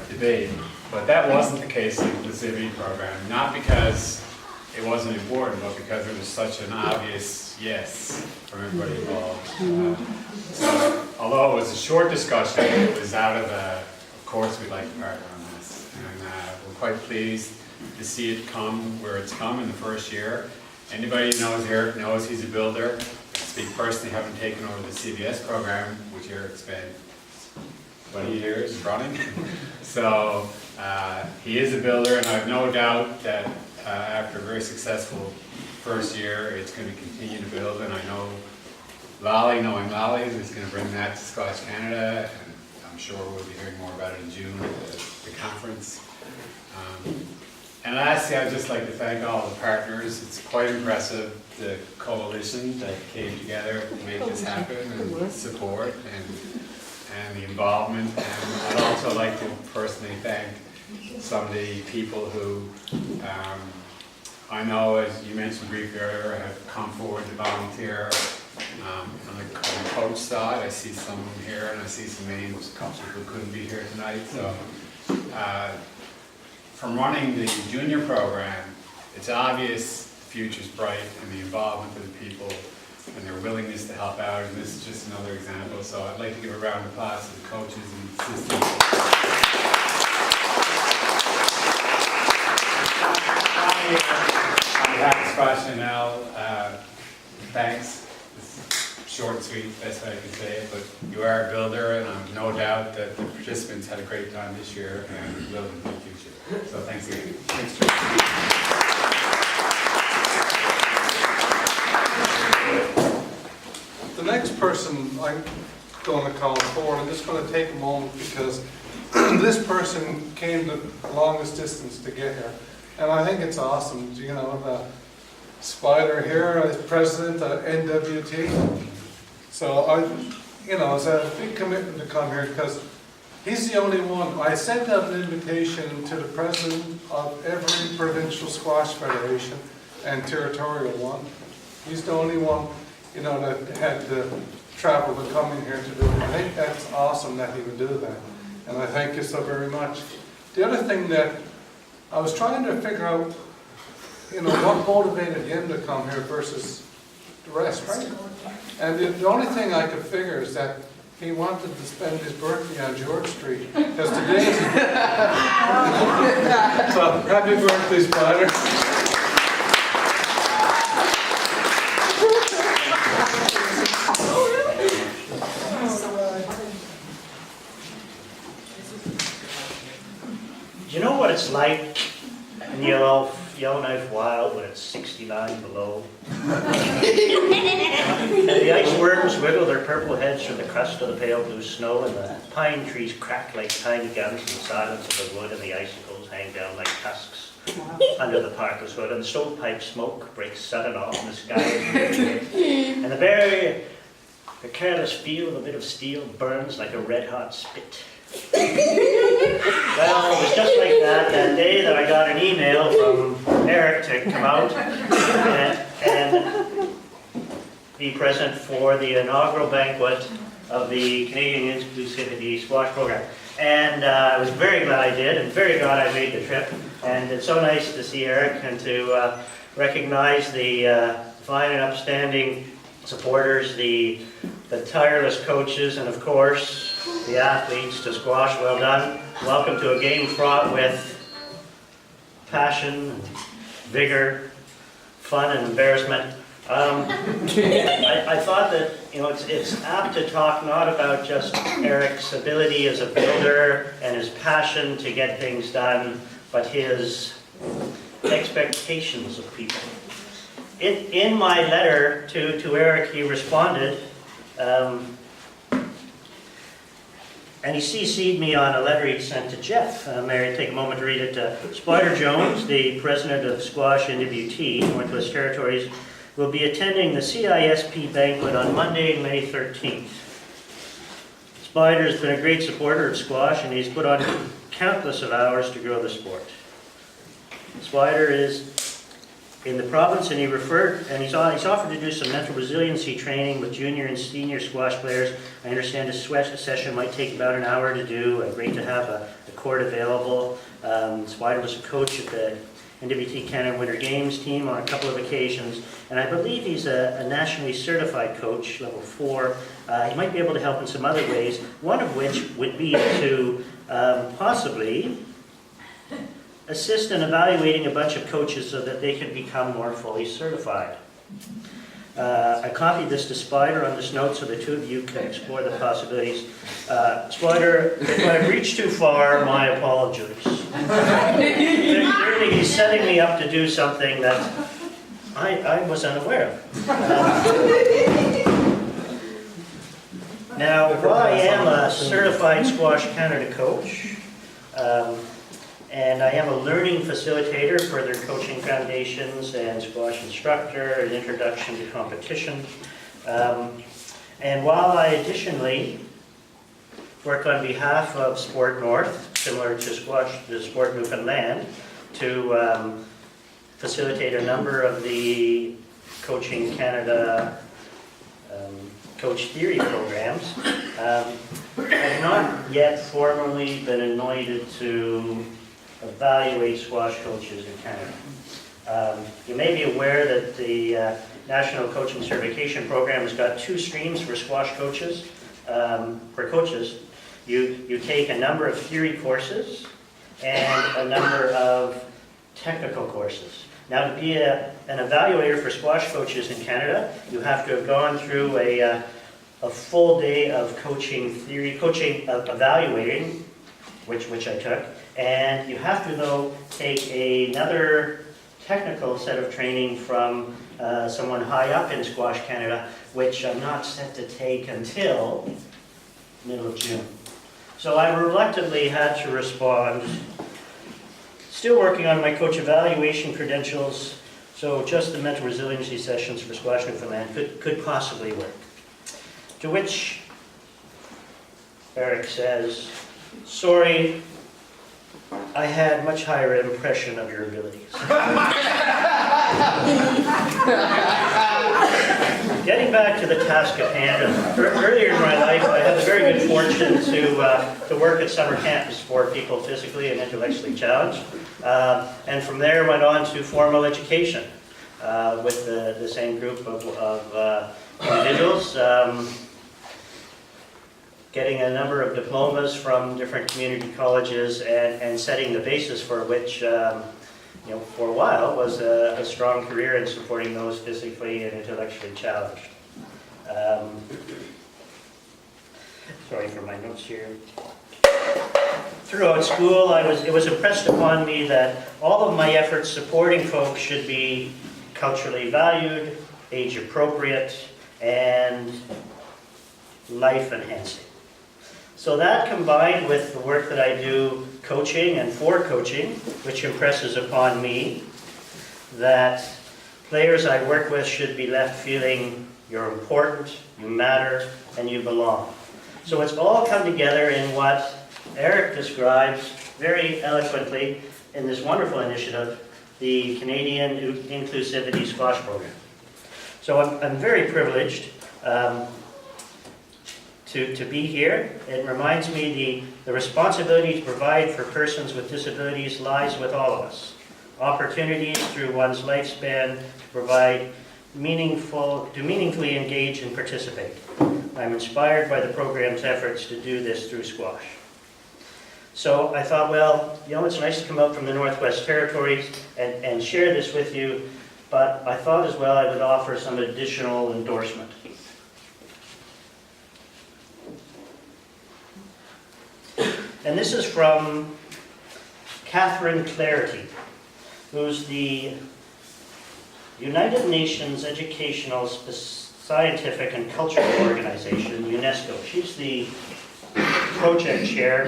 debate, but that wasn't the case in the CB program, not because it wasn't important, but because it was such an obvious yes from everybody involved. So, although it was a short discussion, it was out of course we'd like to partner on this, and we're quite pleased to see it come where it's come in the first year. Anybody who knows Eric knows he's a builder. I speak personally, having taken over the CBS program, which Eric spent 20 years running. So he is a builder, and I have no doubt that after a very successful first year, it's going to continue to build. And I know Lolly, knowing Lolly, is going to bring that to Scotch Canada, and I'm sure we'll be hearing more about it in June at the conference. And lastly, I'd just like to thank all the partners. It's quite impressive, the coalition that came together to make this happen, and support and the involvement. And I'd also like to personally thank some of the people who I know, as you mentioned briefly earlier, have come forward to volunteer. On the coach side, I see some here, and I see some names, a couple who couldn't be here tonight. So, from running the junior program, it's obvious the future's bright, and the involvement of the people and their willingness to help out, and this is just another example. So I'd like to give a round of applause to the coaches and assistants. On behalf of Scotch NL, thanks. It's short and sweet, best way I can say it, but you are a builder, and I've no doubt that the participants had a great time this year and will in the future. So thanks again. Thanks, Joe. The next person I'm going to call forward, I'm just going to take a moment because this person came the longest distance to get here. And I think it's awesome, you know, the Spider here as president of NWT. So you know, it's a big commitment to come here because he's the only one. I sent out an invitation to the president of every provincial squash federation and territorial one. He's the only one, you know, that had to travel to come in here to do it. I think that's awesome that he would do that. And I thank you so very much. The other thing that I was trying to figure out, you know, what motivated him to come here versus the rest, right? And the only thing I could figure is that he wanted to spend his birthday on George Street, because today is... So, happy birthday, Spider. Do you know what it's like in Yellowknife Wild when it's 69 below? And the iceworms wiggle their purple heads from the crust of the pale blue snow, and the pine trees crack like tiny guns in the silence of the wood, and the icicles hang down like tusks under the parka's hood, and the stovepipe smoke breaks sudden off in the sky, and the careless feel of a bit of steel burns like a red-hot spit. Well, it was just like that day that I got an email from Eric to come out and be present for the inaugural banquet of the Canadian Inclusivity Squash Program. And I was very glad I did, and very glad I made the trip. And it's so nice to see Eric and to recognize the fine and upstanding supporters, the tireless coaches, and of course, the athletes to squash. Well done. Welcome to a game fraught with passion, vigor, fun, and embarrassment. I thought that, you know, it's apt to talk not about just Eric's ability as a builder and his passion to get things done, but his expectations of people. In my letter to Eric, he responded, and he CC'd me on a letter he'd sent to Jeff. May I take a moment to read it? Spider Jones, the president of Squash NWT, Northwest Territories, will be attending the CISP banquet on Monday, May 13th. Spider has been a great supporter of squash, and he's put on countless of hours to grow the sport. Spider is in the province, and he's offered to do some mental resiliency training with junior and senior squash players. I understand a session might take about an hour to do. Great to have a court available. Spider was a coach at the NWT Canada Winter Games team on a couple of occasions, and I believe he's a nationally certified coach, level 4. He might be able to help in some other ways, one of which would be to possibly assist in evaluating a bunch of coaches so that they can become more fully certified. I copied this to Spider on this note so the two of you can explore the possibilities. Spider, if I've reached too far, my apologies. Clearly he's setting me up to do something that I was unaware of. Now, while I am a certified Squash Canada coach, and I am a learning facilitator for their coaching foundations and squash instructor and introduction to competition. And while I additionally work on behalf of Sport North, similar to Sport Newfoundland, to facilitate a number of the Coaching Canada coach theory programs, I've not yet formally been anointed to evaluate squash coaches in Canada. You may be aware that the National Coaching Certification Program has got 2 streams for squash coaches. For coaches, you take a number of theory courses and a number of technical courses. Now, to be an evaluator for squash coaches in Canada, you have to have gone through a full day of evaluating, which I took, and you have to, though, take another technical set of training from someone high up in Squash Canada, which I'm not set to take until middle of June. So I reluctantly had to respond. Still working on my coach evaluation credentials, so just the mental resiliency sessions for Squash Newfoundland could possibly work. To which Eric says, sorry, I had much higher impression of your abilities. Getting back to the task at hand, earlier in my life I had the very good fortune to work at summer camps for people physically and intellectually challenged. And from there went on to formal education with the same group of individuals. Getting a number of diplomas from different community colleges and setting the basis for which, for a while was a strong career in supporting those physically and intellectually challenged. Sorry for my notes here. Throughout school, it was impressed upon me that all of my efforts supporting folks should be culturally valued, age appropriate, and life enhancing. So that, combined with the work that I do coaching and for coaching, which impresses upon me that players I work with should be left feeling you're important, you matter, and you belong. So it's all come together in what Eric describes very eloquently in this wonderful initiative, the Canadian Inclusivity Squash Program. So I'm very privileged to be here. It reminds me the responsibility to provide for persons with disabilities lies with all of us. Opportunities through one's lifespan to provide to meaningfully engage and participate. I'm inspired by the program's efforts to do this through squash. So I thought, well, it's nice to come out from the Northwest Territories and share this with you, but I thought as well I would offer some additional endorsement. And this is from Catherine Clarity, who's the United Nations Educational, Scientific and Cultural Organization, UNESCO. She's the project chair